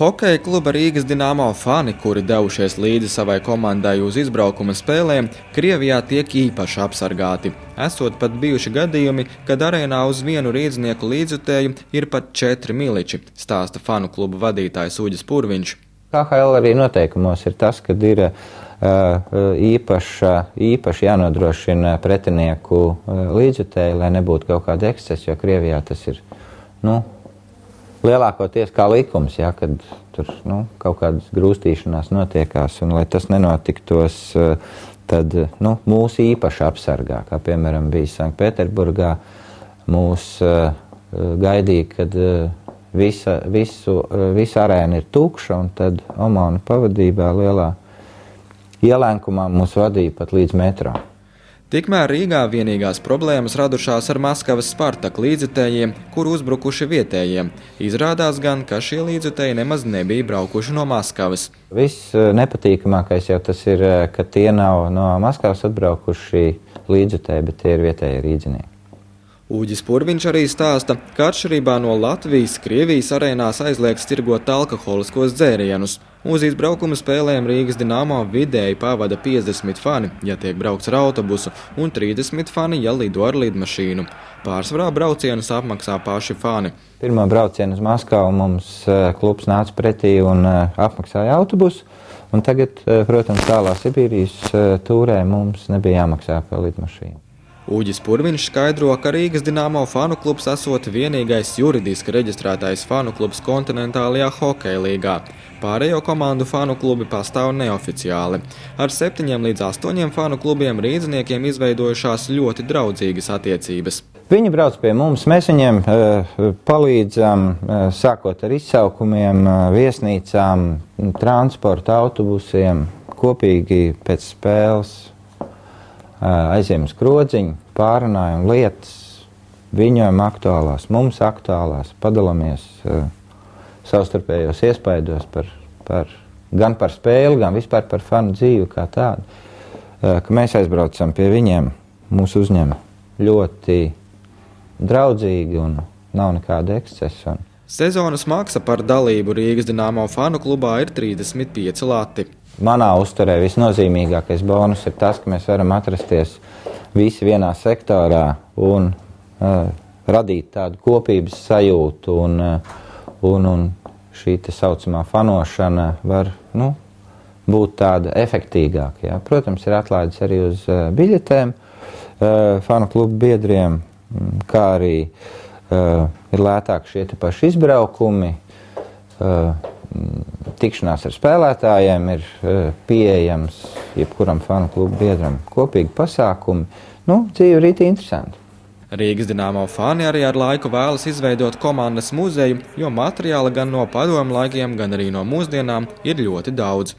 Hokeja kluba Rīgas Dinamo fani, kuri devušies līdzi savai komandai uz izbraukuma spēlēm, Krievijā tiek īpaši apsargāti. Esot pat bijuši gadījumi, kad arēnā uz vienu rīdznieku līdzjutēju ir pat 4 miliči, stāsta fanu kluba vadītājs Uģis Purviņš. KHL arī noteikumos ir tas, kad ir īpaši jānodrošina pretinieku līdzjutēji, lai nebūtu kaut kāda ekscesa, jo Krievijā tas ir, lielākoties kā likums, ja, kad tur kaut kādas grūstīšanās notiekās, un lai tas nenotiktos, tad mūs īpaši apsargā, kā piemēram bija Sanktpēterburgā, mūs gaidīja, kad visa arēna ir tukša, un tad Omānu pavadībā lielā ielēnkumā mūs vadīja pat līdz metro. Tikmēr Rīgā vienīgās problēmas radušās ar Maskavas Spartak līdzjutējiem, kur uzbrukuši vietējiem. Izrādās gan, ka šie līdzjutēji nemaz nebija braukuši no Maskavas. Viss nepatīkamākais jau tas ir, ka tie nav no Maskavas atbraukuši līdzjutēji, bet tie ir vietēji rīdzinieki. Uģis Purviņš arī stāsta, ka atšķirībā no Latvijas, Krievijas arēnās aizliegts tirgot alkoholiskos dzērienus. Uz izbraukuma spēlēm Rīgas Dinamo vidēji pavada 50 fani, ja tiek braukts ar autobusu, un 30 fani, ja lido ar lidmašīnu. Pārsvarā braucienus apmaksā paši fani. Pirmo braucienu uz Maskavu mums klubs nāca pretī un apmaksāja autobusu, un tagad, protams, tālā Sibīrijas tūrē mums nebija jāmaksā par lidmašīnu. Uģis Purviņš skaidro, ka Rīgas Dinamo fanu klubs esot vienīgais juridiski reģistrētais fanu klubs kontinentālajā hokeja līgā. Pārējo komandu fanu klubi pastāv neoficiāli. Ar 7 līdz 8 fanu klubiem rīdzniekiem izveidojušās ļoti draudzīgas attiecības. Viņi brauc pie mums, mēs viņiem palīdzam, sākot ar izsaukumiem, viesnīcām, transporta autobusiem, kopīgi pēc spēles. Aiziem uz krodziņu, pārunājam lietas, viņiem aktuālās, mums aktuālās, padalāmies savstarpējos iespaidos gan par spēli, gan vispār par fanu dzīvi kā tādu. Ka mēs aizbraucam pie viņiem, mūs uzņem ļoti draudzīgi un nav nekāda ekscesa. Sezonas maksa par dalību Rīgas Dinamo fanu klubā ir 35 lati. Manā uzturē visnozīmīgākais bonus ir tas, ka mēs varam atrasties visi vienā sektorā un radīt tādu kopības sajūtu, un šī te saucamā fanošana var būt tāda efektīgāka. Ja. Protams, ir atlaides arī uz biļetēm fanu klubu biedriem, kā arī ir lētāk šie te paši izbraukumi, tikšanās ar spēlētājiem ir pieejams jebkuram fanu klubu biedram kopīgi pasākumi. Dzīve ir rīti interesanti. Rīgas Dinamo fani arī ar laiku vēlas izveidot komandas muzeju, jo materiāla gan no padomu laikiem, gan arī no mūsdienām ir ļoti daudz.